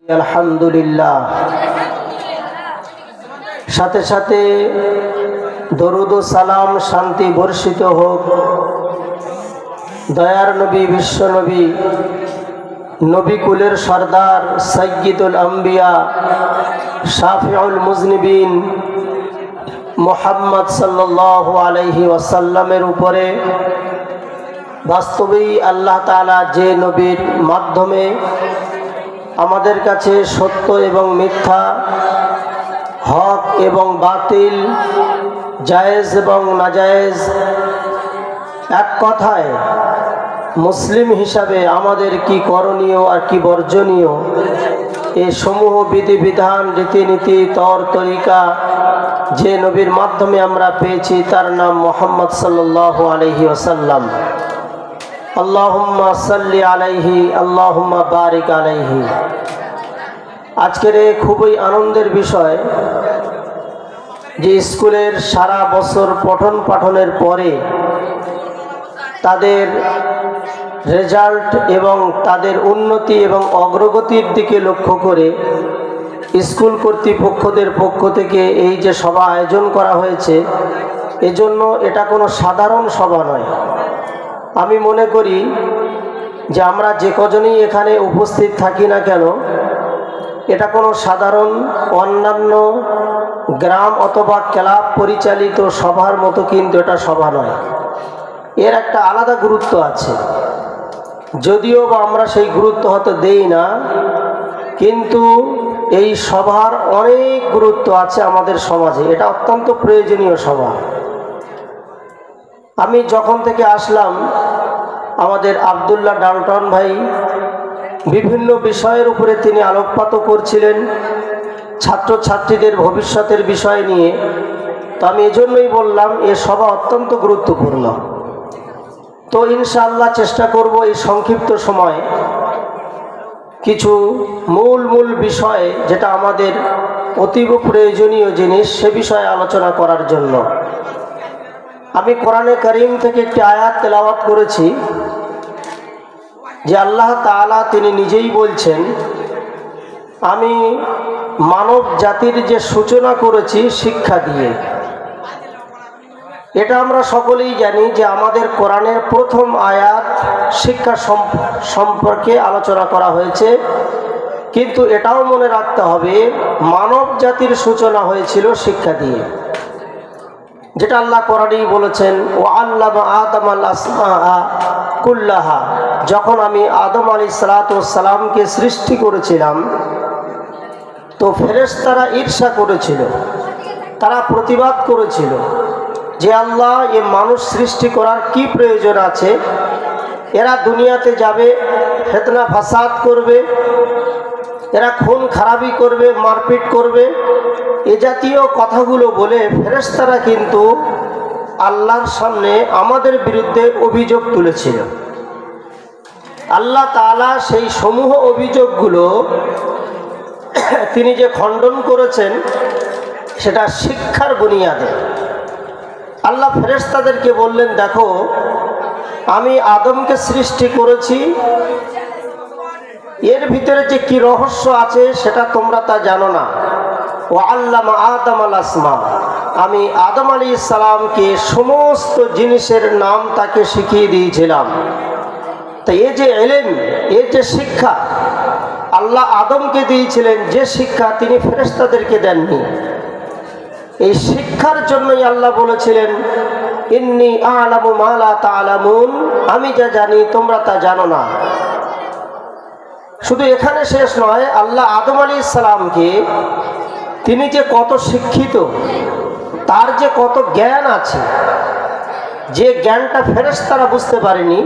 আলহামদুলিল্লাহ। সাথে সাথে দরুদ ও সালাম শান্তি বর্ষিত হোক দয়ার নবী বিশ্ব নবী নবী কুলের সরদার সাইয়্যিদুল আম্বিয়া শাফিউল মুজনিবিন মুহাম্মদ সাল্লাল্লাহু আলাইহি ওয়াসাল্লামের উপরে। বাস্তবেই আল্লাহ তাআলা যে নবীর মাধ্যমে আমাদের কাছে সত্য এবং মিথ্যা, হক এবং বাতিল, জায়েজ এবং নাজায়েজ, এক কথায় মুসলিম হিসাবে আমাদের কি করণীয় আর কি বর্জনীয়, এই সমূহ বিধিবিধান, রীতিনীতি, তর তরিকা যে নবীর মাধ্যমে আমরা পেয়েছি তার নাম মুহাম্মদ সাল্লাল্লাহু আলাইহি ওয়াসাল্লাম। আল্লাহুম্মা সাল্লি আলাইহি, আল্লাহুম্মা বারিক আলাইহি। আজকের এই খুবই আনন্দের বিষয় যে স্কুলের সারা বছর পঠন পাঠনের পরে তাদের রেজাল্ট এবং তাদের উন্নতি এবং অগ্রগতির দিকে লক্ষ্য করে স্কুল কর্তৃপক্ষদের পক্ষ থেকে এই যে সভা আয়োজন করা হয়েছে, এজন্য এটা কোনো সাধারণ সভা নয়। আমি মনে করি যে আমরা যে কজনই এখানে উপস্থিত থাকি না কেন, এটা কোনো সাধারণ অন্যান্য গ্রাম অথবা ক্লাব পরিচালিত সভার মতো কিন্তু এটা সভা নয়। এর একটা আলাদা গুরুত্ব আছে, যদিও বা আমরা সেই গুরুত্ব হয়তো দেই না, কিন্তু এই সভার অনেক গুরুত্ব আছে আমাদের সমাজে। এটা অত্যন্ত প্রয়োজনীয় সভা। আমি যখন থেকে আসলাম, আমাদের আব্দুল্লাহ ডালটন ভাই বিভিন্ন বিষয়ের উপরে তিনি আলোকপাত করছিলেন ছাত্রছাত্রীদের ভবিষ্যতের বিষয় নিয়ে। তো আমি এজন্যই বললাম এ সভা অত্যন্ত গুরুত্বপূর্ণ। তো ইনশাআল্লাহ চেষ্টা করব এই সংক্ষিপ্ত সময়ে কিছু মূল বিষয়ে, যেটা আমাদের অতীব প্রয়োজনীয় জিনিস, সে বিষয়ে আলোচনা করার জন্য। আমি কোরআনে কারীম থেকে একটি আয়াত তেলাওয়াত করেছি যে আল্লাহ তাআলা তিনি নিজেই বলছেন, আমি মানব জাতির যে সূচনা করেছি শিক্ষা দিয়ে। এটা আমরা সকলেই জানি যে আমাদের কোরআনের প্রথম আয়াত শিক্ষা সম্পর্কে আলোচনা করা হয়েছে, কিন্তু এটাও মনে রাখতে হবে মানব জাতির সূচনা হয়েছিল শিক্ষা দিয়ে, যেটা আল্লাহ কোরআনেই বলেছেন, ওয়া আল্লামা আদমাল আসমাআ কুল্লাহা। যখন আমি আদম আলাইহিস সালাতু ওয়াস সালামকে সৃষ্টি করেছিলাম, তো ফেরেশতারা ঈর্ষা করেছিল, তারা প্রতিবাদ করেছিল যে আল্লাহ, এ মানুষ সৃষ্টি করার কি প্রয়োজন আছে? এরা দুনিয়াতে যাবে, ফিতনা ফাসাদ করবে, এরা খুন খারাপি করবে, মারপিট করবে, এ জাতীয় কথাগুলো বলে ফেরেশতারা কিন্তু আল্লাহর সামনে আমাদের বিরুদ্ধে অভিযোগ তুলেছিল। আল্লাহ তাআলা সেই সমূহ অভিযোগগুলো তিনি যে খণ্ডন করেছেন, সেটা শিক্ষার বুনিয়াদে। আল্লাহ ফেরেশতাদেরকে বললেন, দেখো আমি আদমকে সৃষ্টি করেছি, এর ভিতরে যে কি রহস্য আছে সেটা তোমরা তা জানো না। ওয়া আল্লামা আদমাল আসমা, আমি আদম আলাইহিস সালামকে সমস্ত জিনিসের নাম তাকে শিখিয়ে দিয়েছিলাম। তো এই যে ইলম, এই যে শিক্ষা আল্লাহ আদমকে দিয়েছিলেন, যে শিক্ষা তিনি ফেরেশতাদেরকে দেননি, এই শিক্ষার জন্যই আল্লাহ বলেছিলেন, ইন্নী আ'লামু মা লা তা'লামুন, আমি যা জানি তোমরা তা জানো না। শুধু এখানে শেষ নয়, আল্লাহ আদম আলাইহিস সালামকে তিনি যে কত শিক্ষিত, তার যে কত জ্ঞান আছে, যে জ্ঞানটা ফেরেশতারা বুঝতে পারেনি,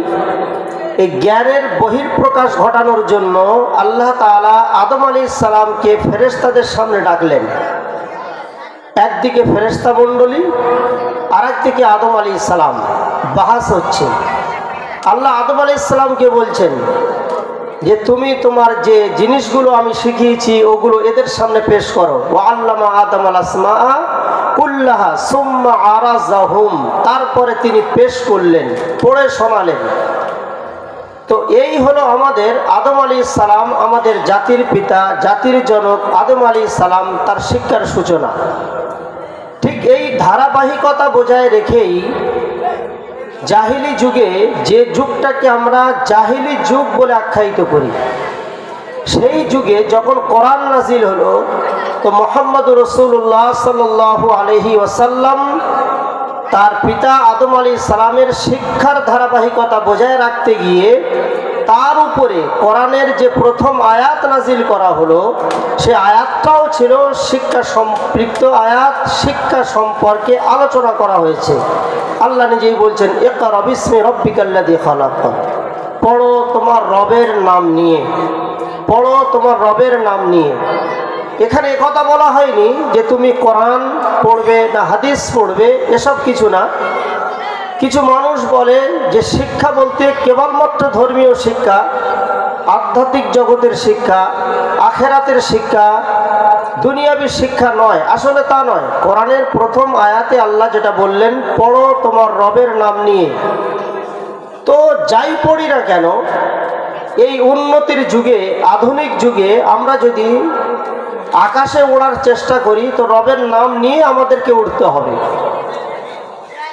এই জ্ঞানের বহিঃপ্রকাশ ঘটানোর জন্য আল্লাহ তাআলা আদম আলাইহিস সালামকে ফেরেশতাদের সামনে ডাকলেন। একদিকে ফেরেশতা মণ্ডলী, আর একদিকে আদম আলাইহিস সালাম, বাহাস হচ্ছে। আল্লাহ আদম আলাইহিস সালামকে বলছেন যে তুমি তোমার যে জিনিসগুলো আমি শিখিয়েছি ওগুলো এদের সামনে পেশ করো। ওয়া আল্লামা আদমাল আসমাআ কুল্লাহা সুম্মা আরাযাহুম, তারপরে তিনি পেশ করলেন, পড়ে শোনালেন। তো এই হলো আমাদের আদম আলাইহিস সালাম, আমাদের জাতির পিতা, জাতির জনক আদম আলাইহিস সালাম, তার শিক্ষার সূচনা। ঠিক এই ধারাবাহিকতা বজায় রেখেই জাহিলি যুগে, যে যুগটাকে আমরা জাহিলি যুগ বলে আখ্যায়িত করি, সেই যুগে যখন কোরআন নাজিল হলো, তো মুহাম্মদুর রাসূলুল্লাহ সাল্লাল্লাহু আলাইহি ওয়াসাল্লাম তার পিতা আদম আলাইহিস সালামের শিক্ষার ধারাবাহিকতা বজায় রাখতে গিয়ে তার উপরে কোরআনের যে প্রথম আয়াত নাজিল করা হলো, সে আয়াতটাও ছিল শিক্ষা সম্পৃক্ত আয়াত, শিক্ষা সম্পর্কে আলোচনা করা হয়েছে। আল্লাহ নিজেই বলছেন, ইকরা বিসমি রাব্বিকাল্লাযী খালাক, পড়ো তোমার রবের নাম নিয়ে, পড়ো তোমার রবের নাম নিয়ে। এখানে একথা বলা হয়নি যে তুমি কোরআন পড়বে না হাদিস পড়বে, এসব কিছু না। কিছু মানুষ বলে যে শিক্ষা বলতে কেবলমাত্র ধর্মীয় শিক্ষা, আধ্যাত্মিক জগতের শিক্ষা, আখেরাতের শিক্ষা, দুনিয়াবী শিক্ষা নয়। আসলে তা নয়। কোরআনের প্রথম আয়াতে আল্লাহ যেটা বললেন, পড়ো তোমার রবের নাম নিয়ে। তো যাই পড়ি না কেন, এই উন্নতির যুগে, আধুনিক যুগে আমরা যদি আকাশে ওড়ার চেষ্টা করি, তো রবের নাম নিয়ে আমাদেরকে উঠতে হবে।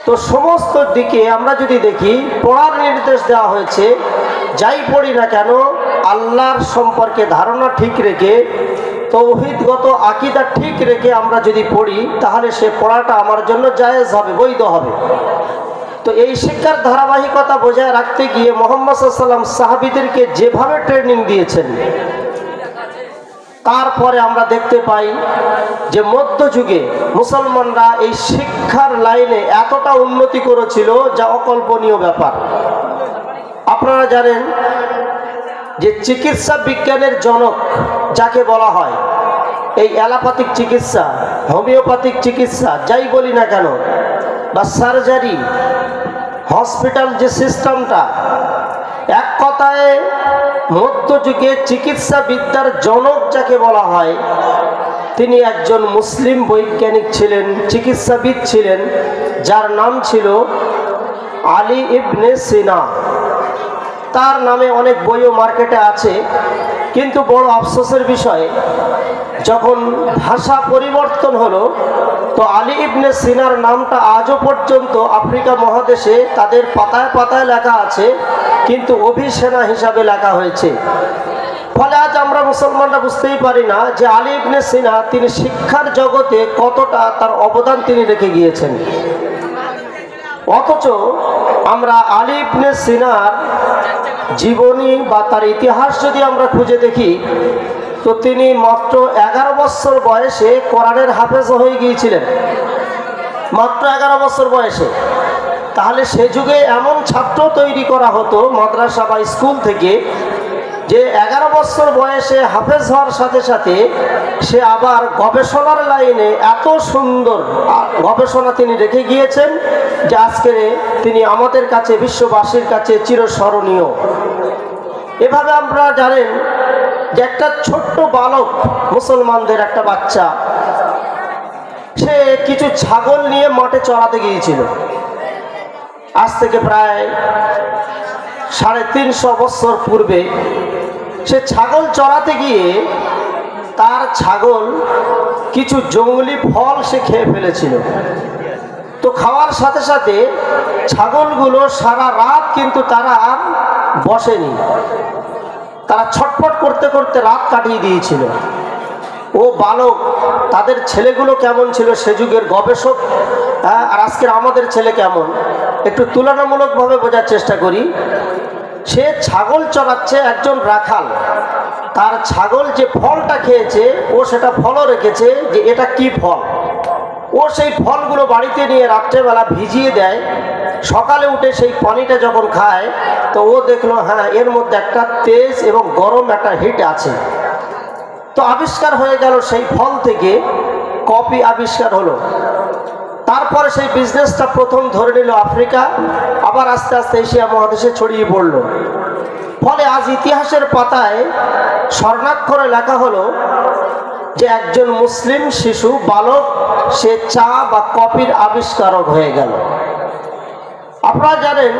তো সমস্ত দিকে আমরা যদি দেখি, পড়ার নির্দেশ দেওয়া হয়েছে। যাই পড়ি না কেন, আল্লাহর সম্পর্কে ধারণা ঠিক রেখে, তৌহিদগত আকীদা ঠিক রেখে আমরা যদি পড়ি, তাহলে সে পড়াটা আমার জন্য জায়েজ হবে, বৈধ হবে। তো এই শিক্ষার ধারাবাহিকতা বজায় রাখতে গিয়ে মুহাম্মদ সাল্লাল্লাহু আলাইহি ওয়াসাল্লাম সাহাবীদেরকে যেভাবে ট্রেনিং দিয়েছেন, তারপরে আমরা দেখতে পাই যে মধ্যযুগে মুসলমানরা এই শিক্ষার লাইনে এতটা উন্নতি করেছিল, যা অকল্পনীয় ব্যাপার। আপনারা জানেন যে চিকিৎসা বিজ্ঞানের জনক যাকে বলা হয়, এই অ্যালোপ্যাথিক চিকিৎসা, হোমিওপ্যাথিক চিকিৎসা, যাই বলি না কেন, বা সার্জারি, হসপিটাল যে সিস্টেমটা, এক কথায় মধ্যযুগে চিকিৎসা বিদ্যার জনক যাকে বলা হয়, তিনি একজন মুসলিম বৈজ্ঞানিক ছিলেন, চিকিৎসাবিদ ছিলেন, যার নাম ছিল আলী ইবনে সিনা। তার নামে অনেক বইও মার্কেটে আছে, কিন্তু বড় আফসোসের বিষয়, যখন ভাষা পরিবর্তন হলো, তো আলী ইবনে সিনার নামটা আজও পর্যন্ত আফ্রিকা মহাদেশে তাদের পাতায় পাতায় লেখা আছে, কিন্তু অভিসেনা হিসাবে লেখা হয়েছে। ফলে আজ আমরা মুসলমানরা বুঝতেই পারি না যে আলী ইবনে সিনা তিনি শিক্ষার জগতে কতটা তার অবদান তিনি রেখে গিয়েছেন। অথচ আমরা আলী ইবনে সিনার জীবনী বা তার ইতিহাস যদি আমরা খুঁজে দেখি, তো তিনি মাত্র 11 বছর বয়সে কোরআনের হাফেজ হয়ে গিয়েছিলেন, মাত্র 11 বছর বয়সে। তাহলে সে যুগে এমন ছাত্র তৈরি করা হতো মাদ্রাসা বা স্কুল থেকে, যে 11 বছর বয়সে হাফেজ হওয়ার সাথে সাথে সে আবার গবেষণার লাইনে এত সুন্দর গবেষণা তিনি রেখে গিয়েছেন, যে আজকে তিনি আমাদের কাছে, বিশ্ববাসীর কাছে চিরস্মরণীয়। এভাবে আমরা জানেন যে একটা ছোট্ট বালক, মুসলমানদের একটা বাচ্চা, সে কিছু ছাগল নিয়ে মাঠে চড়াতে গিয়েছিল। আজ থেকে প্রায় 350 বছর পূর্বে সে ছাগল চড়াতে গিয়ে তার ছাগল কিছু জঙ্গলি ফল সে খেয়ে ফেলেছিল। তো খাওয়ার সাথে সাথে ছাগলগুলো সারা রাত কিন্তু তারা আর বসেনি, তারা ছটফট করতে করতে রাত কাটিয়ে দিয়েছিল। ও বালক, তাদের ছেলেগুলো কেমন ছিল সে যুগের গবেষক, আর আজকের আমাদের ছেলে কেমন, একটু তুলনামূলকভাবে বোঝার চেষ্টা করি। সে ছাগল চড়াচ্ছে, একজন রাখাল, তার ছাগল যে ফলটা খেয়েছে, ও সেটা ফলও রেখেছে যে এটা কি ফল। ও সেই ফলগুলো বাড়িতে নিয়ে রাত্রেবেলা ভিজিয়ে দেয়। সকালে উঠে সেই পানিটা যখন খায়, তো ও দেখলো হ্যাঁ, এর মধ্যে একটা তেজ এবং গরম একটা হিট আছে। তো আবিষ্কার হয়ে গেল, সেই ফল থেকে কফি আবিষ্কার হলো। তারপরে সেই বিজনেসটা প্রথম ধরে নিল আফ্রিকা, আবার আস্তে আস্তে এশিয়া মহাদেশে ছড়িয়ে পড়ল। ফলে আজ ইতিহাসের পাতায় স্বর্ণাক্ষরে লেখা হলো যে একজন মুসলিম শিশু বালক, সে চা বা কফির আবিষ্কারক হয়ে গেল। আপনারা জানেন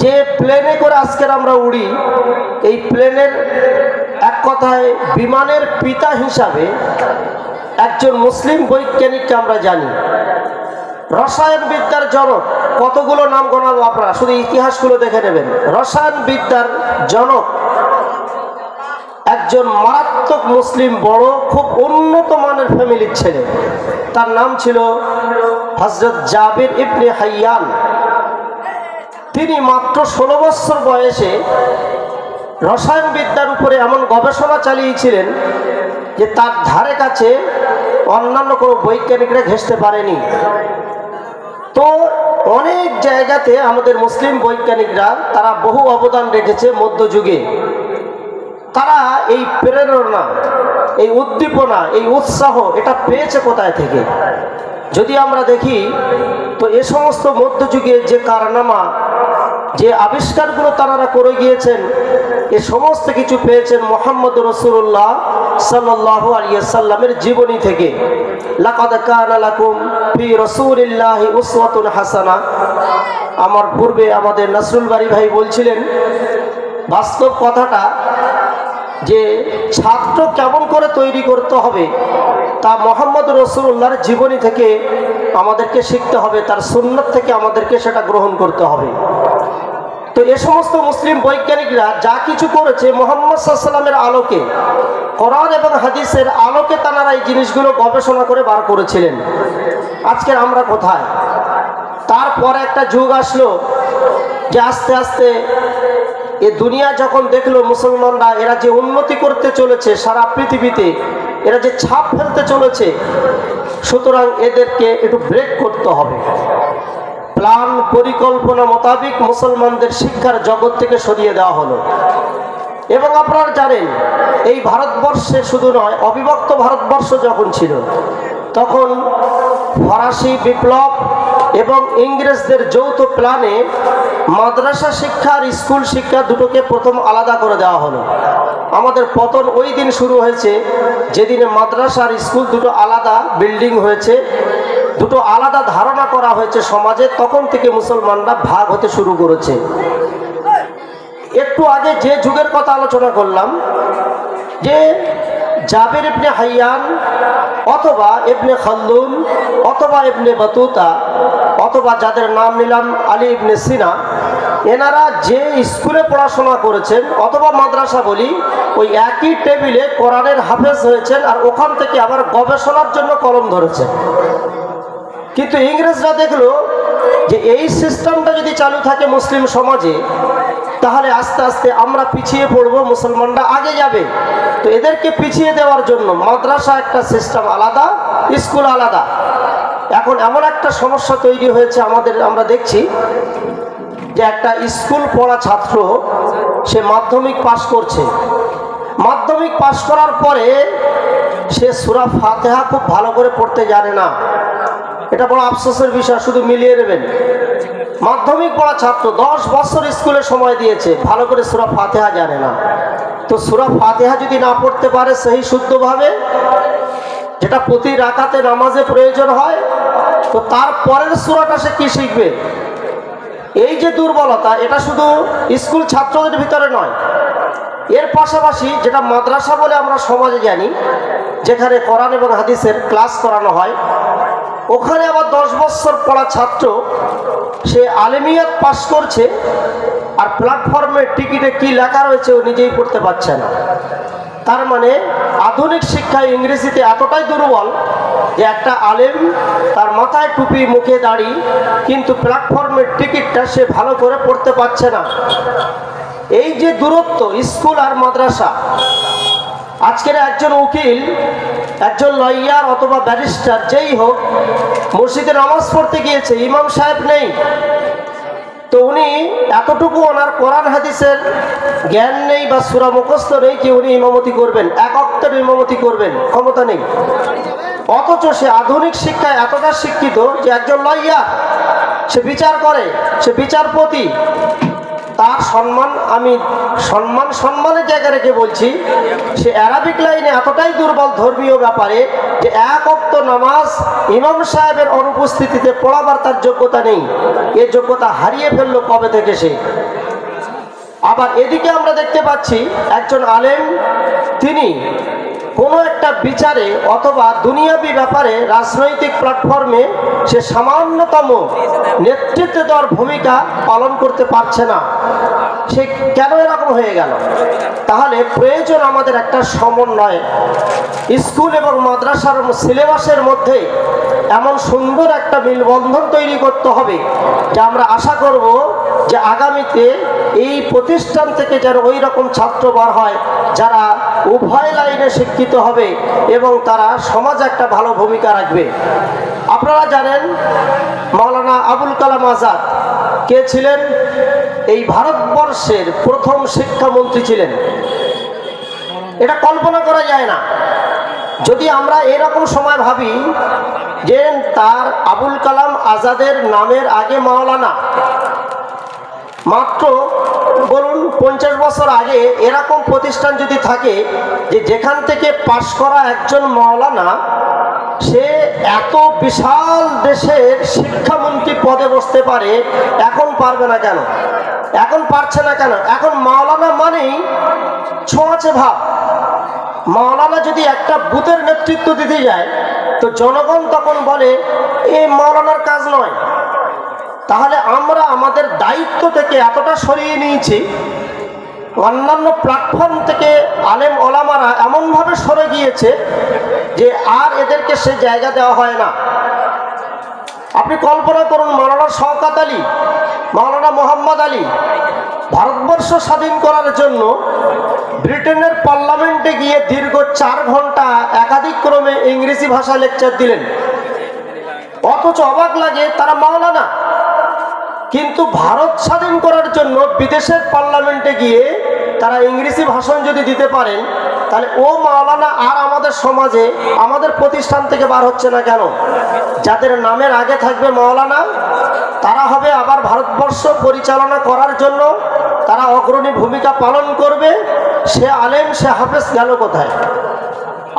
যে প্লেনে করে আজকের আমরা উড়ি, এই প্লেনের এক কথায় বিমানের পিতা হিসাবে একজন মুসলিম বৈজ্ঞানিককে আমরা জানি। রসায়নবিদ্যার জনক, কতগুলো নাম গোনাবো, আপনারা শুধু ইতিহাসগুলো দেখে নেবেন। রসায়নবিদ্যার জনক একজন মারাত্মক মুসলিম, বড় খুব উন্নত মানের ফ্যামিলির ছেলে। তার নাম ছিল হযরত জাবির ইবনে হাইয়ান। তিনি মাত্র 16 বছর বয়সে রসায়নবিদ্যার উপরে এমন গবেষণা চালিয়েছিলেন যে তার ধারে কাছে অন্যান্য কোনো বৈজ্ঞানিকরা ঘেঁষতে পারেনি। তো অনেক জায়গাতে আমাদের মুসলিম বৈজ্ঞানিকরা তারা বহু অবদান রেখেছে মধ্যযুগে। তারা এই প্রেরণা, এই উদ্দীপনা, এই উৎসাহ এটা পেয়েছে কোথায় থেকে? যদি আমরা দেখি তো এ সমস্ত মধ্যযুগে যে কারনামা, যে আবিষ্কারগুলো তারা করে গিয়েছেন, এ সমস্ত কিছু পেয়েছেন মুহাম্মদ রাসূলুল্লাহ সাল্লাল্লাহু আলাইহি ওয়াসাল্লামের জীবনী থেকে। লাকাদ কানা লাকুম ফি রাসূলিল্লাহি উসওয়াতুন হাসানা। আমার পূর্বে আমাদের নসরুল বারী ভাই বলছিলেন বাস্তব কথাটা, যে ছাত্র কেমন করে তৈরি করতে হবে তা মুহাম্মদ রাসূলুল্লাহর জীবনী থেকে আমাদেরকে শিখতে হবে, তার সুন্নাত থেকে আমাদেরকে সেটা গ্রহণ করতে হবে। তো এ সমস্ত মুসলিম বৈজ্ঞানিকরা যা কিছু করেছে মুহাম্মদ সাল্লাল্লাহু আলাইহি ওয়াসাল্লামের আলোকে, কোরআন এবং হাদিসের আলোকে তারা এই জিনিসগুলো গবেষণা করে বার করেছিলেন। আজকের আমরা কোথায়? তারপরে একটা যুগ আসলো যে আস্তে আস্তে এ দুনিয়া যখন দেখলো মুসলমানরা এরা যে উন্নতি করতে চলেছে সারা পৃথিবীতে, এরা যে ছাপ ফেলতে চলেছে, সুতরাং এদেরকে একটু ব্রেক করতে হবে। প্ল্যান পরিকল্পনা মোতাবেক মুসলমানদের শিক্ষার জগৎ থেকে সরিয়ে দেওয়া হলো। এবং আপনারা জানেন এই ভারতবর্ষে শুধু নয়, অবিভক্ত ভারতবর্ষ যখন ছিল তখন ফরাসি বিপ্লব এবং ইংরেজদের যৌথ প্ল্যানে মাদ্রাসা শিক্ষা আর স্কুল শিক্ষা দুটোকে প্রথম আলাদা করে দেওয়া হলো। আমাদের পতন ওই দিন শুরু হয়েছে যেদিনে মাদ্রাসা আর স্কুল দুটো আলাদা বিল্ডিং হয়েছে, দুটো আলাদা ধারণা করা হয়েছে সমাজে। তখন থেকে মুসলমানরা ভাগ হতে শুরু করেছে। একটু আগে যে যুগের কথা আলোচনা করলাম, যে জাবির ইবনে হাইয়ান অথবা ইবনে খালদুন অথবা ইবনে বাতুতা অথবা যাদের নাম নিলাম আলী ইবনে সিনা, এনারা যে স্কুলে পড়াশোনা করেছেন অথবা মাদ্রাসা বলি, ওই একই টেবিলে কোরআনের হাফেজ হয়েছেন আর ওখান থেকে আবার গবেষণার জন্য কলম ধরেছেন। কিন্তু ইংরেজরা দেখলো যে এই সিস্টেমটা যদি চালু থাকে মুসলিম সমাজে, তাহলে আস্তে আস্তে আমরা পিছিয়ে পড়ব, মুসলমানরা আগে যাবে। তো এদেরকে পিছিয়ে দেওয়ার জন্য মাদ্রাসা একটা সিস্টেম আলাদা, স্কুল আলাদা। এখন এমন একটা সমস্যা তৈরি হয়েছে আমাদের, আমরা দেখছি যে একটা স্কুল পড়া ছাত্র সে মাধ্যমিক পাশ করছে, মাধ্যমিক পাশ করার পরে সে সূরা ফাতিহা খুব ভালো করে পড়তে জানে না। এটা বড় আফসোসের বিষয়, শুধু মিলিয়ে নেবেন। মাধ্যমিক পড়া ছাত্র 10 বছর স্কুলে সময় দিয়েছে, ভালো করে সূরা ফাতিহা জানে না। তো সূরা ফাতিহা যদি না পড়তে পারে সহি শুদ্ধভাবে, যেটা প্রতি রাকাতে নামাজে প্রয়োজন হয়, তো তারপরের সূরাটা সে কি শিখবে? এই যে দুর্বলতা, এটা শুধু স্কুল ছাত্রদের ভিতরে নয়, এর পাশাপাশি যেটা মাদ্রাসা বলে আমরা সমাজে জানি, যেখানে কোরআন এবং হাদিসের ক্লাস করানো হয়, ওখানে আবার 10 বছর পড়া ছাত্র সে আলেমিয়াত পাস করছে আর প্ল্যাটফর্মের টিকিটে কি লেখা রয়েছে ও নিজেই পড়তে পারছে না। তার মানে আধুনিক শিক্ষায় ইংরেজিতে এতটাই দুর্বল যে একটা আলেম তার মাথায় টুপি, মুখে দাড়ি, কিন্তু প্ল্যাটফর্মের টিকিটটা সে ভালো করে পড়তে পারছে না। এই যে দূরত্ব স্কুল আর মাদ্রাসা, আজকের একজন উকিল, একজন লয়ার অথবা ব্যারিস্টার যেই হোক, মসজিদে নামাজ পড়তে গিয়েছে, ইমাম সাহেব নেই, তো উনি এতটুকু ওনার কোরআন হাদিসের জ্ঞান নেই বা সূরা মুখস্থ নেই যে উনি ইমামতি করবেন, এক ওয়াক্তের ইমামতি করবেন, ক্ষমতা নেই। অথচ সে আধুনিক শিক্ষায় এতটা শিক্ষিত যে একজন লয়ার, সে বিচার করে, সে বিচারপতি, তার সম্মান আমি সম্মানের জায়গা রেখে বলছি, সে অ্যারাবিক লাইনে এতটাই দুর্বল ধর্মীয় ব্যাপারে যে এক ওয়াক্ত নামাজ ইমাম সাহেবের অনুপস্থিতিতে পড়াবার তার যোগ্যতা নেই। এ যোগ্যতা হারিয়ে ফেললো কবে থেকে সে। আবার এদিকে আমরা দেখতে পাচ্ছি একজন আলেম, তিনি কোনো একটা বিচারে অথবা দুনিয়াবি ব্যাপারে রাজনৈতিক প্ল্যাটফর্মে সে সামান্যতম নেতৃত্ব দেওয়ার ভূমিকা পালন করতে পারছে না। সে কেন এরকম হয়ে গেল? তাহলে প্রয়োজন আমাদের একটা সমন্বয়। স্কুল এবং মাদ্রাসার সিলেবাসের মধ্যে এমন সুন্দর একটা মিলবন্ধন তৈরি করতে হবে যে আমরা আশা করব যে আগামীতে এই প্রতিষ্ঠান থেকে যেন ওই রকম ছাত্র বার হয় যারা উভয় লাইনে শিক্ষিত হবে এবং তারা সমাজে একটা ভালো ভূমিকা রাখবে। আপনারা জানেন মাওলানা আবুল কালাম আজাদ কে ছিলেন? এই ভারতবর্ষের প্রথম শিক্ষামন্ত্রী ছিলেন। এটা কল্পনা করা যায় না। যদি আমরা এরকম সময় ভাবি যে তার আবুল কালাম আজাদের নামের আগে মাওলানা, মাত্র বলুন 50 বছর আগে এরকম প্রতিষ্ঠান যদি থাকে যে যেখান থেকে পাশ করা একজন মাওলানা সে এত বিশাল দেশের শিক্ষামন্ত্রী পদে বসতে পারে, এখন পারবে না কেন? এখন পারছে না কেন? এখন মাওলানা মানেই ছোঁয়াচে ভাব। মাওলানা যদি একটা বুথের নেতৃত্ব দিতে যায় তো জনগণ তখন বলে এই মাওলানার কাজ নয়। তাহলে আমরা আমাদের দায়িত্ব থেকে এতটা সরিয়ে নিয়েছি, অন্যান্য প্ল্যাটফর্ম থেকে আলেম ওলামারা এমনভাবে সরে গিয়েছে যে আর এদেরকে সে জায়গা দেওয়া হয় না। আপনি কল্পনা করুন, মাওলানা শওকত আলী, মাওলানা মোহাম্মদ আলী ভারতবর্ষ স্বাধীন করার জন্য ব্রিটেনের পার্লামেন্টে গিয়ে দীর্ঘ 4 ঘন্টা একাধিক ক্রমে ইংরেজি ভাষা লেকচার দিলেন। অথচ অবাক লাগে তারা মাওলানা, কিন্তু ভারত স্বাধীন করার জন্য বিদেশের পার্লামেন্টে গিয়ে তারা ইংরেজি ভাষণ যদি দিতে পারেন তাহলে ও মাওলানা আর আমাদের সমাজে আমাদের প্রতিষ্ঠান থেকে বার হচ্ছে না কেন? যাদের নামের আগে থাকবে মাওলানা তারা হবে আবার ভারতবর্ষ পরিচালনা করার জন্য তারা অগ্রণী ভূমিকা পালন করবে। সে আলেম সে হাফেজ গেল কোথায়?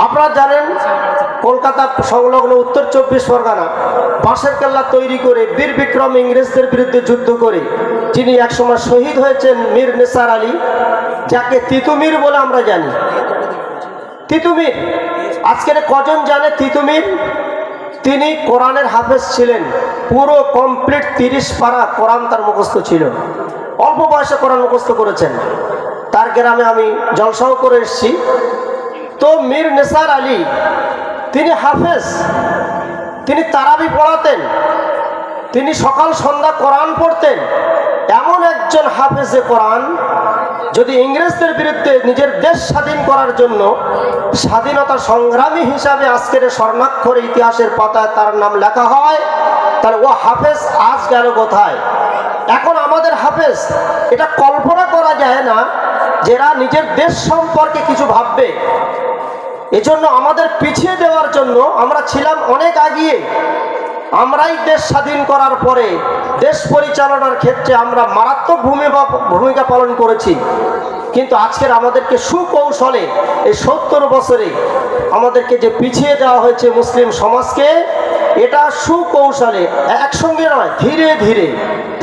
আপনারা জানেন কলকাতা সংলগ্ন উত্তর 24 পরগনা বাঁশের কেল্লা তৈরি করে বীর বিক্রম ইংরেজদের বিরুদ্ধে যুদ্ধ করে যিনি একসময় শহীদ হয়েছেন মীর নিসার আলী, যাকে তিতুমির বলে আমরা জানি। তিতুমির আজকের কজন জানে তিতুমির? তিনি কোরআনের হাফেজ ছিলেন। পুরো কমপ্লিট 30 পারা কোরআন তার মুখস্থ ছিল। অল্প বয়সে কোরআন মুখস্থ করেছেন। তার গ্রামে আমি জলসাও করে এসেছি। তো মীর নিসার আলী তিনি হাফেজ, তিনি তারাবি পড়াতেন, তিনি সকাল সন্ধ্যা কোরআন পড়তেন। এমন একজন হাফেজে কোরআন যদি ইংরেজদের বিরুদ্ধে নিজের দেশ স্বাধীন করার জন্য স্বাধীনতা সংগ্রামী হিসাবে আজকের স্বর্ণাক্ষরে ইতিহাসের পাতায় তার নাম লেখা হয়, তাহলে ও হাফেজ আজ গেল কোথায়? এখন আমাদের হাফেজ এটা কল্পনা করা যায় না যারা নিজের দেশ সম্পর্কে কিছু ভাববে। এজন্য আমাদের পিছিয়ে দেওয়ার জন্য আমরা ছিলাম অনেক আগিয়ে। আমরাই দেশ স্বাধীন করার পরে দেশ পরিচালনার ক্ষেত্রে আমরা মারাত্মক ভূমিকা পালন করেছি। কিন্তু আজকের আমাদেরকে সুকৌশলে এই 70 বছরে আমাদেরকে যে পিছিয়ে দেওয়া হয়েছে মুসলিম সমাজকে, এটা সুকৌশলে একসঙ্গে নয়, ধীরে ধীরে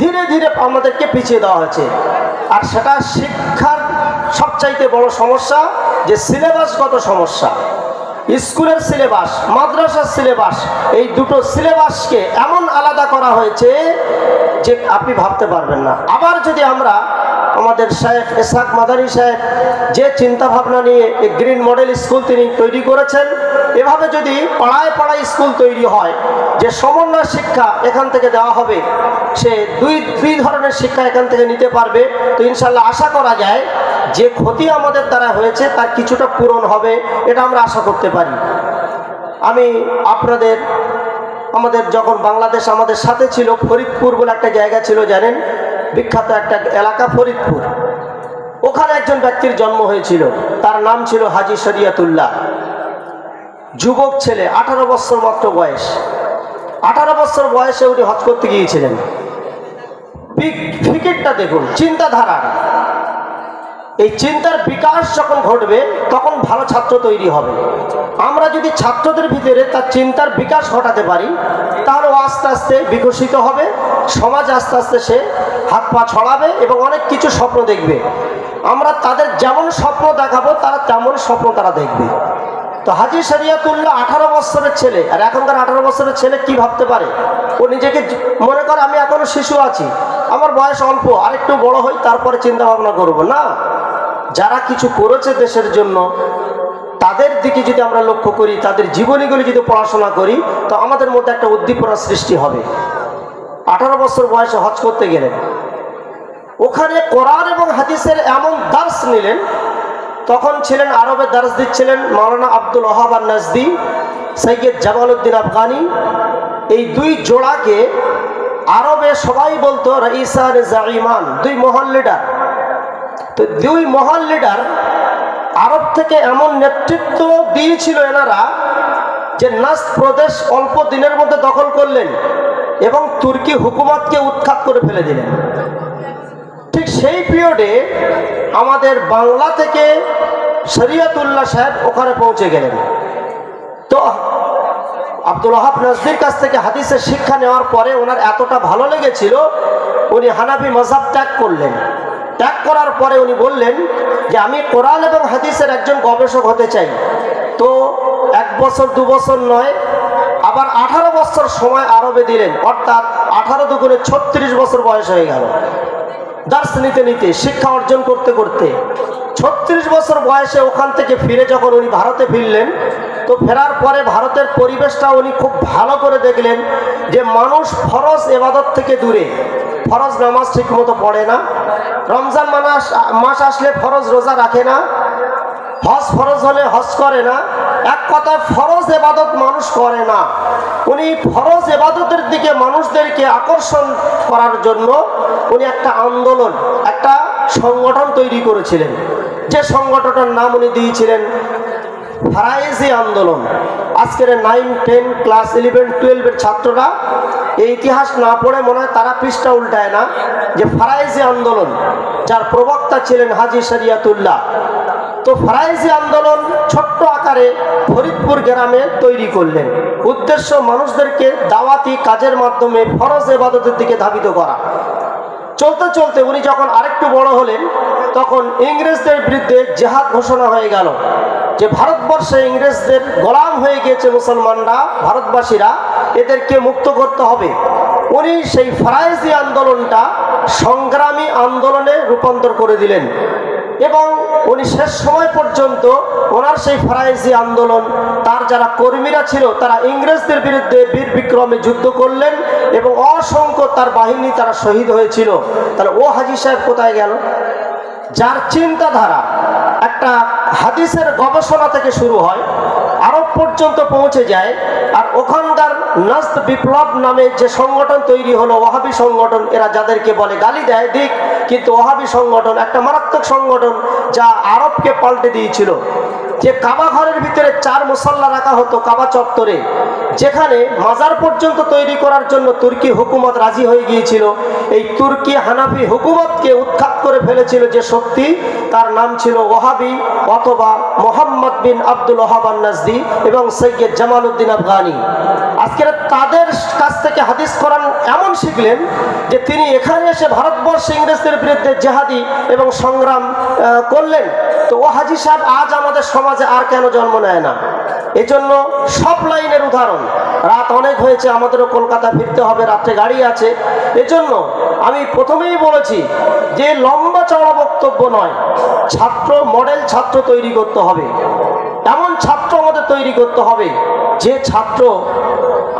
ধীরে ধীরে আমাদেরকে পিছিয়ে দেওয়া হয়েছে। আর সেটা শিক্ষার সবচাইতে বড় সমস্যা যে সিলেবাসগত সমস্যা। স্কুলের সিলেবাস, মাদ্রাসার সিলেবাস, এই দুটো সিলেবাসকে এমন আলাদা করা হয়েছে যে আপনি ভাবতে পারবেন না। আবার যদি আমরা আমাদের শেখ ইসহাক মাদানী সাহেব যে চিন্তা ভাবনা নিয়ে এই গ্রিন মডেল স্কুল তিনি তৈরি করেছেন, এভাবে যদি পাড়ায় পাড়ায় স্কুল তৈরি হয় যে সমন্বয় শিক্ষা এখান থেকে দেওয়া হবে, সে দুই ধরনের শিক্ষা এখান থেকে নিতে পারবে, তো ইনশাল্লাহ আশা করা যায় যে ক্ষতি আমাদের দ্বারা হয়েছে তার কিছুটা পূরণ হবে, এটা আমরা আশা করতে পারি। আমি আমাদের যখন বাংলাদেশ আমাদের সাথে ছিল, ফরিদপুর বলে একটা জায়গা ছিল, জানেন, বিখ্যাত একটা এলাকা ফরিদপুর। ওখানে একজন ব্যক্তির জন্ম হয়েছিল, তার নাম ছিল হাজি শরিয়তুল্লাহ। যুবক ছেলে, 18 বছর মাত্র বয়স। 18 বছর বয়সে উনি হজ করতে গিয়েছিলেন। ফিকিরটা দেখুন, চিন্তাধারা। এই চিন্তার বিকাশ যখন ঘটবে তখন ভালো ছাত্র তৈরি হবে। আমরা যদি ছাত্রদের ভিতরে তার চিন্তার বিকাশ ঘটাতে পারি তাহলে ও আস্তে আস্তে বিকশিত হবে, সমাজ আস্তে আস্তে সে হাত পা ছড়াবে এবং অনেক কিছু স্বপ্ন দেখবে। আমরা তাদের যেমন স্বপ্ন দেখাবো তারা তেমন স্বপ্ন তারা দেখবে। তো হাজী শরিয়তুল্লাহ 18 বছরের ছেলে, আর এখনকার 18 বছরের ছেলে কি ভাবতে পারে? ও নিজেকে মনে করে আমি এখনো শিশু আছি, আমার বয়স অল্প, আরেকটু বড় হই তারপরে চিন্তা ভাবনা করবো। না, যারা কিছু করেছে দেশের জন্য তাদের দিকে যদি আমরা লক্ষ্য করি, তাদের জীবনীগুলি যদি পড়াশোনা করি তো আমাদের মধ্যে একটা উদ্দীপনার সৃষ্টি হবে। 18 বছর বয়সে হজ করতে গেলেন, ওখানে কোরআন এবং হাদিসের এমন দার্স নিলেন। তখন ছিলেন আরবে, দার্স দিচ্ছিলেন মাওলানা আব্দুল ওহাব আন-নাজদি, সৈয়দ জামালউদ্দিন আফগানি। এই দুই জোড়াকে আরবে সবাই বলতো রাইসান জাইমান, দুই মহান লিডার। তো দুই মহান লিডার আরব থেকে এমন নেতৃত্ব দিয়েছিল এনারা যে নাজদ প্রদেশ অল্প দিনের মধ্যে দখল করলেন এবং তুর্কি হুকুমতকে উৎখাত করে ফেলে দিলেন। ঠিক সেই পিরিয়ডে আমাদের বাংলা থেকে শরিয়তুল্লাহ সাহেব ওখানে পৌঁছে গেলেন। তো আব্দুল ওহাব নাজদির কাছ থেকে হাদিসের শিক্ষা নেওয়ার পরে ওনার এতটা ভালো লেগেছিল, উনি হানাফি মাযহাব ত্যাগ করলেন। ত্যাগ করার পরে উনি বললেন যে আমি কোরআন এবং হাদিসের একজন গবেষক হতে চাই। তো 1 বছর 2 বছর নয়, আবার 18 বছর সময় আরবে দিলেন, অর্থাৎ 18 দুগুণে 36 বছর বয়স হয়ে গেল। দার্স নিতে নিতে, শিক্ষা অর্জন করতে করতে 36 বছর বয়সে ওখান থেকে ফিরে যখন উনি ভারতে ফিরলেন, তো ফেরার পরে ভারতের পরিবেশটা উনি খুব ভালো করে দেখলেন যে মানুষ ফরজ ইবাদত থেকে দূরে, ফরজ নামাজ ঠিক মতো পড়ে না, রমজান মাস আসলে ফরজ রোজা রাখে না, হজ ফরজ হলে হজ করে না, এক কথায় ফরজ ইবাদত মানুষ করে না। উনি ফরজ ইবাদতের দিকে মানুষদেরকে আকর্ষণ করার জন্য উনি একটা আন্দোলন, একটা সংগঠন তৈরি করেছিলেন, যে সংগঠনটার নাম উনি দিয়েছিলেন ফারায়েজি আন্দোলন। আজকের 9, 10, ক্লাস 11, 12-এর ছাত্ররা এই ইতিহাস না পড়ে মনে হয় তারা পৃষ্ঠা উল্টায় না, যে ফারায়েজি আন্দোলন যার প্রবক্তা ছিলেন হাজী শরিয়তুল্লাহ। তো ফারায়েজি আন্দোলন ছোট্ট আকারে ফরিদপুর গ্রামে তৈরি করলেন। উদ্দেশ্য মানুষদেরকে দাওয়াতি কাজের মাধ্যমে ফরজ ইবাদতের দিকে ধাবিত করা। চলতে চলতে উনি যখন আরেকটু বড় হলেন তখন ইংরেজদের বিরুদ্ধে জেহাদ ঘোষণা হয়ে গেল যে ভারতবর্ষে ইংরেজদের গোলাম হয়ে গিয়েছে মুসলমানরা, ভারতবাসীরা, এদেরকে মুক্ত করতে হবে। উনি সেই ফারায়েজি আন্দোলনটা সংগ্রামী আন্দোলনে রূপান্তর করে দিলেন এবং উনি শেষ সময় পর্যন্ত ওনার সেই ফারায়েজি আন্দোলন, তার যারা কর্মীরা ছিল তারা ইংরেজদের বিরুদ্ধে বীর বিক্রমে যুদ্ধ করলেন এবং অসংখ্য তার বাহিনী তারা শহীদ হয়েছিল। তাহলে ও হাজী সাহেব কোথায় গেল? যার চিন্তাধারা একটা হাদিসের গবেষণা থেকে শুরু হয়, আরব পর্যন্ত পৌঁছে যায়, আর ওখানকার নাজদ বিপ্লব নামে যে সংগঠন তৈরি হলো, ওয়াহাবি সংগঠন, এরা যাদেরকে বলে গালি দেয় দিক, কিন্তু ওয়াহাবি সংগঠন একটা মারাত্মক সংগঠন যা আরবকে পাল্টে দিয়েছিল। যে কাবা ঘরের ভিতরে 4 মুসাল্লা রাখা হতো কাবা চত্বরে, যেখানে মাজার পর্যন্ত তৈরি করার জন্য তুর্কি হুকুমত রাজি হয়ে গিয়েছিল। এই তুর্কি হানাফি হুকুমতকে উৎখাত করে ফেলেছিল যে শক্তি, তার নাম ছিল ওয়াহাবি অথবা মোহাম্মদ বিন আব্দুল ওহাব আন-নাজদি এবং সৈয়দ জামালউদ্দিন আফগানি। আজকে তাদের কাছ থেকে হাদিস কোরআন এমন শিখলেন যে তিনি এখানে এসে ভারতবর্ষে ইংরেজদের বিরুদ্ধে জেহাদি এবং সংগ্রাম করলেন। তো ও হাজী সাহেব আজ আমাদের সমাজে আর কেন জন্ম নেয় না? এজন্য সব লাইনের উদাহরণ। রাত অনেক হয়েছে, আমাদেরও কলকাতা ফিরতে হবে, রাত্রে গাড়ি আছে। এজন্য আমি প্রথমেই বলেছি যে লম্বা চওড়া বক্তব্য নয়, ছাত্র মডেল ছাত্র তৈরি করতে হবে। এমন ছাত্র আমাদের তৈরি করতে হবে যে ছাত্র,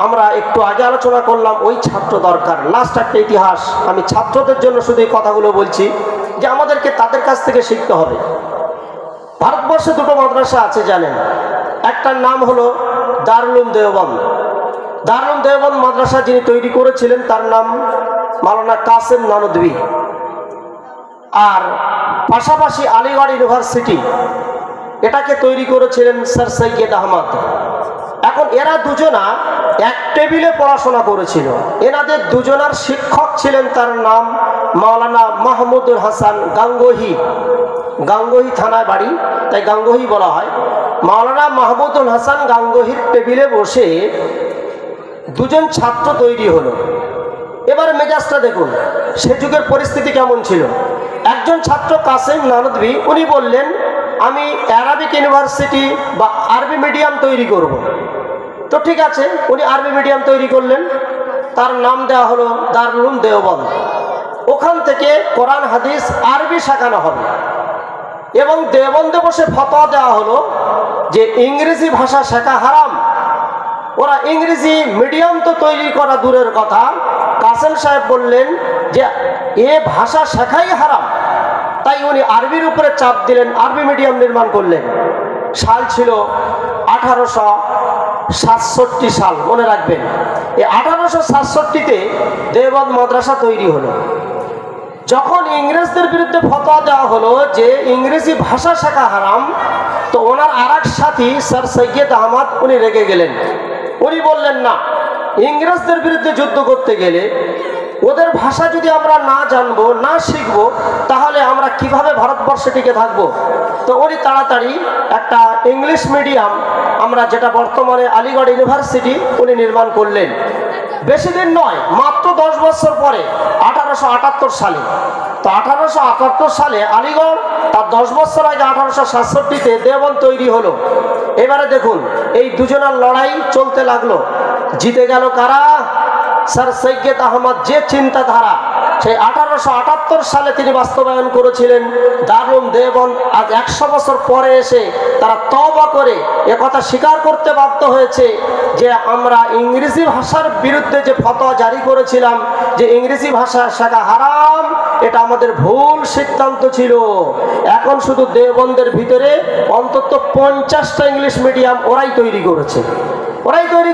আমরা একটু আগে আলোচনা করলাম, ওই ছাত্র দরকার। লাস্ট একটা ইতিহাস, আমি ছাত্রদের জন্য শুধু এই কথাগুলো বলছি যে আমাদেরকে তাদের কাছ থেকে শিখতে হবে। ভারতবর্ষে 2টো মাদ্রাসা আছে জানেন, একটার নাম হলো দারুল উলুম দেওবন্দ। দারুল উলুম দেওবন্দ মাদ্রাসা যিনি তৈরি করেছিলেন তার নাম মাওলানা কাসেম নানদভী। আর পাশাপাশি আলিগড় ইউনিভার্সিটি, এটাকে তৈরি করেছিলেন স্যার সৈয়দ আহমদ। এখন এরা দুজনা এক টেবিলে পড়াশোনা করেছিল। এনাদের দুজনার শিক্ষক ছিলেন, তার নাম মাওলানা মাহমুদুল হাসান গাঙ্গোহী। গাঙ্গোহী থানায় বাড়ি, তাই গাঙ্গোহী বলা হয়। মাওলানা মাহমুদুল হাসান গাঙ্গোহীর টেবিলে বসে দুজন ছাত্র তৈরি হলো। এবার মেজাজটা দেখুন, সে যুগের পরিস্থিতি কেমন ছিল। একজন ছাত্র কাসেম নানদভি, উনি বললেন আমি অ্যারাবিক ইউনিভার্সিটি বা আরবি মিডিয়াম তৈরি করব। তো ঠিক আছে, উনি আরবি মিডিয়াম তৈরি করলেন, তার নাম দেওয়া হলো দারুল উলুম দেওবন্দ। ওখান থেকে কোরআন হাদিস আরবি শেখানো হবে এবং দেওবন্দে বসে ফতোয়া দেওয়া হলো যে ইংরেজি ভাষা শেখা হারাম। ওরা ইংরেজি মিডিয়াম তো তৈরি করা দূরের কথা, কাসেম সাহেব বললেন যে এ ভাষা শেখাই হারাম। তাই উনি আরবির উপরে চাপ দিলেন, আরবি মিডিয়াম নির্মাণ করলেন। সাল ছিল 1867 সাল, মনে রাখবেন। এই 1867-তে দেওবন্দ মাদ্রাসা তৈরি হলো। যখন ইংরেজদের বিরুদ্ধে ফতোয়া দেওয়া হলো যে ইংরেজি ভাষা শেখা হারাম, তো ওনার আরেক সাথী স্যার সৈয়দ আহমদ, উনি রেগে গেলেন। উনি বললেন না, ইংরেজদের বিরুদ্ধে যুদ্ধ করতে গেলে ওদের ভাষা যদি আমরা না জানবো, না শিখবো, তাহলে আমরা কিভাবে ভারতবর্ষে টিকে থাকবো। তো উনি তাড়াতাড়ি একটা ইংলিশ মিডিয়াম, আমরা যেটা বর্তমানে আলিগড় ইউনিভার্সিটি, উনি নির্মাণ করলেন। বেশি দিন নয়, মাত্র 10 বছর পরে 1878 সালে। তো 1878 সালে আলিগড়, তার 10 বছর আগে 1867-তে দেওবন্দ তৈরি হলো। এবারে দেখুন, এই দুজনের লড়াই চলতে লাগলো। জিতে গেল কারা? স্যার সৈয়দ আহমদ। যে চিন্তাধারা সেই 1878 সালে তিনি বাস্তবায়ন করেছিলেন দারুল উলুম দেওবন্দ, আজ 100 বছর পরে এসে তারা তওবা করে একথা স্বীকার করতে বাধ্য হয়েছে যে আমরা ইংরেজি ভাষার বিরুদ্ধে যে ফতোয়া জারি করেছিলাম যে ইংরেজি ভাষা শেখা হারাম, এটা আমাদের ভুল সিদ্ধান্ত ছিল। এখন শুধু দেওবন্দের ভিতরে অন্তত 50টা ইংলিশ মিডিয়াম ওরাই তৈরি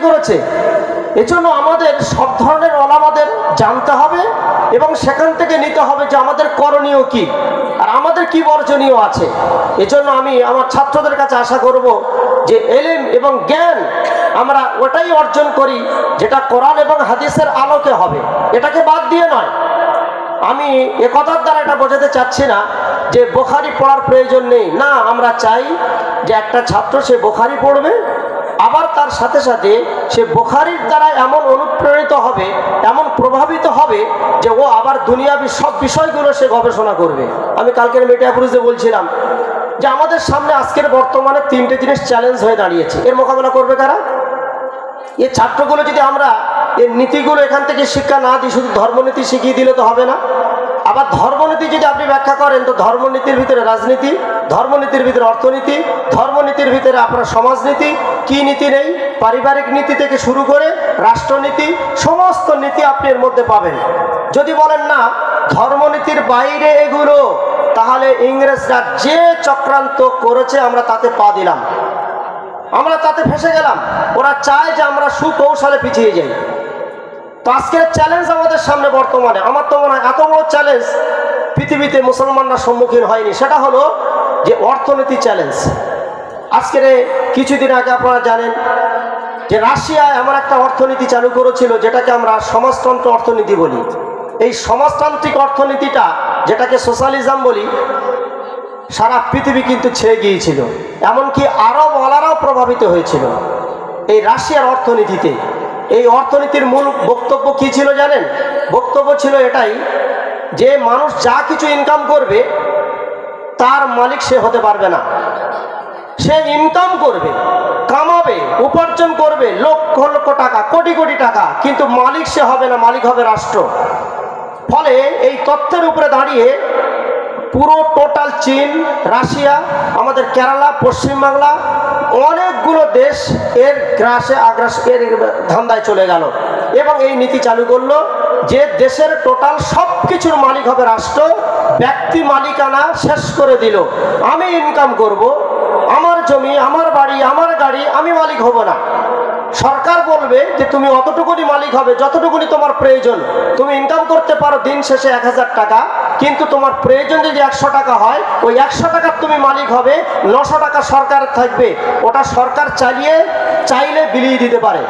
করেছে। এজন্য আমাদের সব ধরনের ওলামাদের জানতে হবে এবং সেখান থেকে নিতে হবে যে আমাদের করণীয় কি আর আমাদের কি বর্জনীয় আছে। এজন্য আমি আমার ছাত্রদের কাছে আশা করব যে এলেম এবং জ্ঞান আমরা ওটাই অর্জন করি যেটা কোরআন এবং হাদিসের আলোকে হবে, এটাকে বাদ দিয়ে নয়। আমি একথার দ্বারা এটা বোঝাতে চাচ্ছি না যে বুখারী পড়ার প্রয়োজন নেই, না, আমরা চাই যে একটা ছাত্র সে বুখারী পড়বে, আবার তার সাথে সাথে সে বুখারীর দ্বারা এমন অনুপ্রাণিত হবে, এমন প্রভাবিত হবে যে ও আবার দুনিয়াবি সব বিষয়গুলো সে গবেষণা করবে। আমি কালকের মিডিয়াপুরুষে বলছিলাম যে আমাদের সামনে আজকের বর্তমানে 3টে জিনিস চ্যালেঞ্জ হয়ে দাঁড়িয়েছে। এর মোকাবেলা করবে কারা? এই ছাত্রগুলো যদি আমরা এর নীতিগুলো এখান থেকে শিক্ষা না দিই, শুধু ধর্মনীতি শিখিয়ে দিলে তো হবে না। আবার ধর্মনীতি যদি আপনি ব্যাখ্যা করেন, তো ধর্মনীতির ভিতরে রাজনীতি, ধর্মনীতির ভিতরে অর্থনীতি, ধর্মনীতির ভিতরে আপনার সমাজনীতি, কি নীতি নেই, পারিবারিক নীতি থেকে শুরু করে রাষ্ট্রনীতি, সমস্ত নীতি আপনি এর মধ্যে পাবেন। যদি বলেন না ধর্মনীতির বাইরে এগুলো, তাহলে ইংরেজরা যে চক্রান্ত করেছে আমরা তাতে পা দিলাম, আমরা তাতে ফেসে গেলাম। ওরা চায় যে আমরা সুকৌশলে পিছিয়ে যাই। তো আজকের চ্যালেঞ্জ আমাদের সামনে বর্তমানে, আমার তো মনে হয় এত বড় চ্যালেঞ্জ পৃথিবীতে মুসলমানরা সম্মুখীন হয়নি, সেটা হলো যে অর্থনীতি চ্যালেঞ্জ। আজকের কিছুদিন আগে আপনারা জানেন যে রাশিয়া এমন একটা অর্থনীতি চালু করেছিল যেটাকে আমরা সমাজতন্ত্র অর্থনীতি বলি। এই সমাজতান্ত্রিক অর্থনীতিটা, যেটাকে সোশ্যালিজম বলি, সারা পৃথিবী কিন্তু ছেয়ে গিয়েছিল। এমনকি আরব ওয়ালারাও প্রভাবিত হয়েছিল এই রাশিয়ার অর্থনীতিতে। এই অর্থনীতির মূল বক্তব্য কি ছিল জানেন? বক্তব্য ছিল এটাই যে মানুষ যা কিছু ইনকাম করবে তার মালিক সে হতে পারবে না। সে ইনকাম করবে, কামাবে, উপার্জন করবে লক্ষ লক্ষ টাকা, কোটি কোটি টাকা, কিন্তু মালিক সে হবে না, মালিক হবে রাষ্ট্র। ফলে এই তথ্যের উপরে দাঁড়িয়ে পুরো টোটাল চীন, রাশিয়া, আমাদের কেরালা, পশ্চিমবাংলা, অনেকগুলো দেশ এর গ্রাসে এর ধান্দায় চলে গেল এবং এই নীতি চালু করলো যে দেশের টোটাল সব কিছুর মালিক হবে রাষ্ট্র। ব্যক্তি মালিকানা শেষ করে দিল। আমি ইনকাম করব, আমার জমি, আমার বাড়ি, আমার গাড়ি, আমি মালিক হব না। সরকার বলবে যে তুমি অতটুকুনি মালিক হবে যতটুকুনি তোমার প্রয়োজন। তুমি ইনকাম করতে পারো দিন শেষে 1000 টাকা, কিন্তু তোমার প্রয়োজন যদি 100 টাকা হয়, ওই 100 টাকার তুমি মালিক হবে, 900 টাকা সরকার থাকবে। ওটা সরকার চাইলে বিলিয়ে দিতে পারে।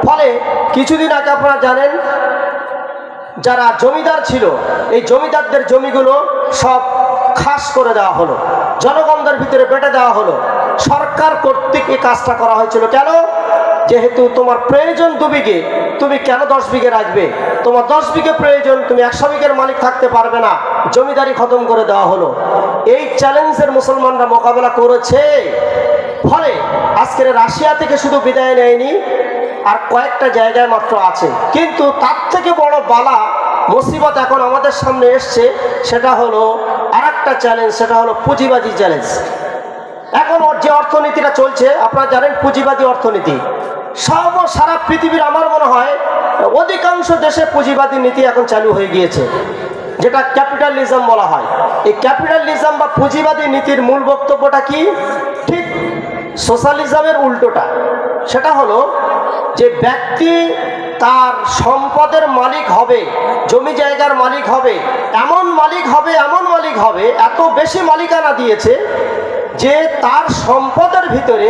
ফলে কিছুদিন আগে আপনারা জানেন, যারা জমিদার ছিল, এই জমিদারদের জমিগুলো সব খাস করে দেওয়া হলো, জনগণদের ভিতরে বেটে দেওয়া হলো। সরকার কর্তৃক এই কাজটা করা হয়েছিল। কেন? যেহেতু তোমার প্রয়োজন 2 বিঘে, তুমি কেন 10 বিঘে রাখবে? তোমার 10 বিঘে প্রয়োজন, তুমি 100 বিঘের মালিক থাকতে পারবে না। জমিদারি খতম করে দেওয়া হলো। এই চ্যালেঞ্জের মুসলমানরা মোকাবেলা করেছে। ফলে আজকের রাশিয়া থেকে শুধু বিদায় নেয়নি, আর কয়েকটা জায়গায় মাত্র আছে। কিন্তু তার থেকে বড় বালা মুসিবত এখন আমাদের সামনে এসছে, সেটা হলো আরেকটা চ্যালেঞ্জ, সেটা হলো পুঁজিবাদী চ্যালেঞ্জ। এখন যে অর্থনীতিটা চলছে আপনারা জানেন, পুঁজিবাদী অর্থনীতি। সারা পৃথিবীর আমার মনে হয় অধিকাংশ দেশে পুঁজিবাদী নীতি এখন চালু হয়ে গিয়েছে, যেটা ক্যাপিটালিজম বলা হয়। এই ক্যাপিটালিজম বা পুঁজিবাদী নীতির মূল বক্তব্যটা কি? ঠিক সোশ্যালিজমের উল্টোটা। সেটা হলো যে ব্যক্তি তার সম্পদের মালিক হবে, জমি জায়গার মালিক হবে, এমন মালিক হবে, এত বেশি মালিকানা দিয়েছে যে তার সম্পদের ভিতরে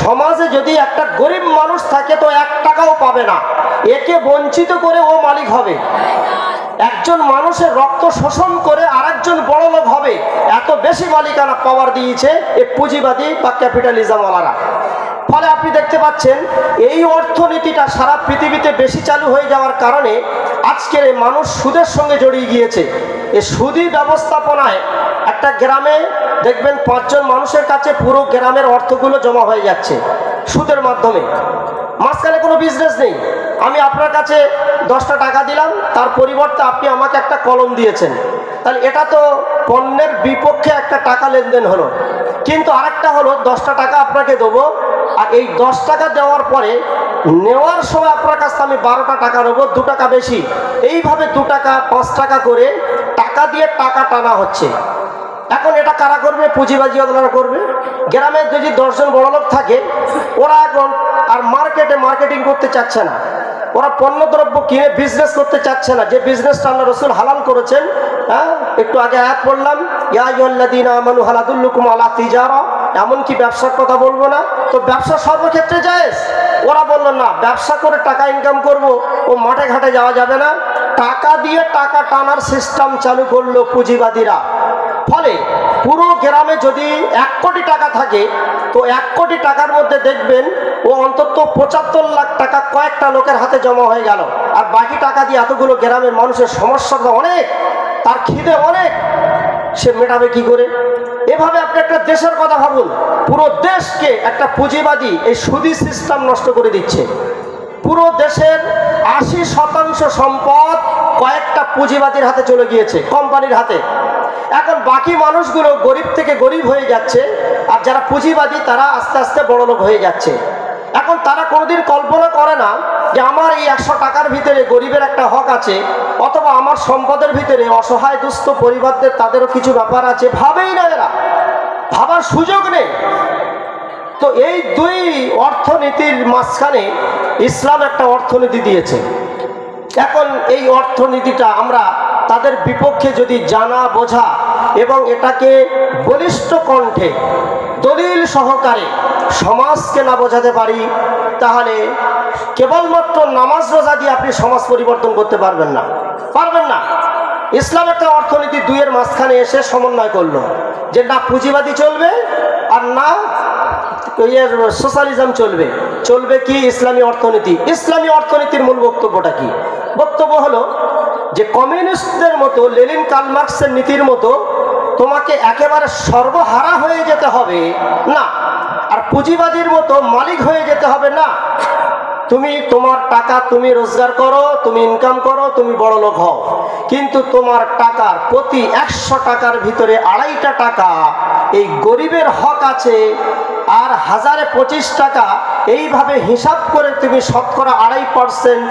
সমাজে যদি একটা গরিব মানুষ থাকে তো 1 টাকাও পাবে না। একে বঞ্চিত করে ও মালিক হবে। একজন মানুষের রক্ত শোষণ করে আরেকজন বড়লোক হবে, এত বেশি মালিকানা পাওয়ার দিয়েছে এই পুঁজিবাদী বা ক্যাপিটালিজমওয়ালারা। ফলে আপনি দেখতে পাচ্ছেন এই অর্থনীতিটা সারা পৃথিবীতে বেশি চালু হয়ে যাওয়ার কারণে আজকের এই মানুষ সুদের সঙ্গে জড়িয়ে গিয়েছে। এই সুদি ব্যবস্থাপনায় একটা গ্রামে দেখবেন 5 জন মানুষের কাছে পুরো গ্রামের অর্থগুলো জমা হয়ে যাচ্ছে সুদের মাধ্যমে। মাঝখানে কোনো বিজনেস নেই। আমি আপনার কাছে 10টা টাকা দিলাম, তার পরিবর্তে আপনি আমাকে একটা কলম দিয়েছেন, তাহলে এটা তো পণ্যের বিপক্ষে একটা টাকা লেনদেন হলো। কিন্তু আরেকটা হলো 10টা টাকা আপনাকে দেবো, আর এই 10 টাকা দেওয়ার পরে নেওয়ার সময় আপনার কাছে আমি 12টা টাকা নেবো, 2 টাকা বেশি। এইভাবে 2 টাকা 5 টাকা করে টাকা দিয়ে টাকা টানা হচ্ছে। এখন এটা কারা করবে? পুঁজিবাদীরা করবে। গ্রামে যদি 10 জন বড়লোক থাকে, ওরা এখন আর মার্কেটিং করতে চাচ্ছে না, ওরা পণ্যদ্রব্য কিনে বিজনেস করতে চাচ্ছে না, যে বিজনেসটা আল্লাহ রাসূল হালাল করেছেন। একটু আগে আয়াত পড়লাম, ইয়া আইয়ুহাল্লাযীনা আমানু হাল আদুল্লুকুম আলা তিজারা, এমনকি ব্যবসার কথা বলবো না? তো ব্যবসা সর্বক্ষেত্রে জায়েজ। ওরা বললো না, ব্যবসা করে টাকা ইনকাম করব, ও মাঠে ঘাটে যাওয়া যাবে না। টাকা দিয়ে টাকা টানার সিস্টেম চালু করলো পুঁজিবাদীরা। ফলে পুরো গ্রামে যদি 1 কোটি টাকা থাকে, তো 1 কোটি টাকার মধ্যে দেখবেন ও অন্তত 75 লাখ টাকা কয়েকটা লোকের হাতে জমা হয়ে গেল। আর বাকি টাকা দিয়ে এতগুলো গ্রামের মানুষের সমস্যাটা অনেক, তার খিদে অনেক, সে মেটাবে কি করে? এভাবে আপনি একটা দেশের কথা ভাবুন, পুরো দেশকে একটা পুঁজিবাদী এই সুদি সিস্টেম নষ্ট করে দিচ্ছে। পুরো দেশের 80% সম্পদ কয়েকটা পুঁজিবাদীর হাতে চলে গিয়েছে, কোম্পানির হাতে। এখন বাকি মানুষগুলো গরিব থেকে গরিব হয়ে যাচ্ছে, আর যারা পুঁজিবাদী তারা আস্তে আস্তে বড়লোক হয়ে যাচ্ছে। এখন তারা কোনোদিন কল্পনা করে না যে আমার এই 100 টাকার ভিতরে গরিবের একটা হক আছে, অথবা আমার সম্পদের ভিতরে অসহায় দুস্থ পরিবারদের তাদেরও কিছু ব্যাপার আছে। ভাবেই না, এরা ভাবার সুযোগ নেই। তো এই 2 অর্থনীতির মাঝখানে ইসলাম একটা অর্থনীতি দিয়েছে। এখন এই অর্থনীতিটা আমরা তাদের বিপক্ষে যদি জানা বোঝা এবং এটাকে বলিষ্ঠ কণ্ঠে দলিল সহকারে সমাজকে না বোঝাতে পারি, তাহলে কেবলমাত্র নামাজ রোজা দিয়ে আপনি সমাজ পরিবর্তন করতে পারবেন না। ইসলাম একটা অর্থনীতি 2 মাঝখানে এসে সমন্বয় করলো, যে না পুঁজিবাদী চলবে আর না সোশ্যালিজম চলবে কি ইসলামী অর্থনীতি। ইসলামী অর্থনীতির মূল বক্তব্যটা কি? বক্তব্য হলো যে কমিউনিস্টদের মতো, লেনিন কার্ল মার্কসের নীতির মতো তোমাকে একেবারে সর্বহারা হয়ে যেতে হবে না, আর পুঁজিবাদীর মতো মালিক হয়ে যেতে হবে না। তুমি তোমার টাকা তুমি রোজগার করো, তুমি ইনকাম করো, তুমি বড় লোক হও, কিন্তু তোমার টাকার প্রতি 100 টাকার ভিতরে 2.5টা টাকা এই গরিবের হক আছে, আর 1025 টাকা এইভাবে হিসাব করে তুমি শতকরা 2.5%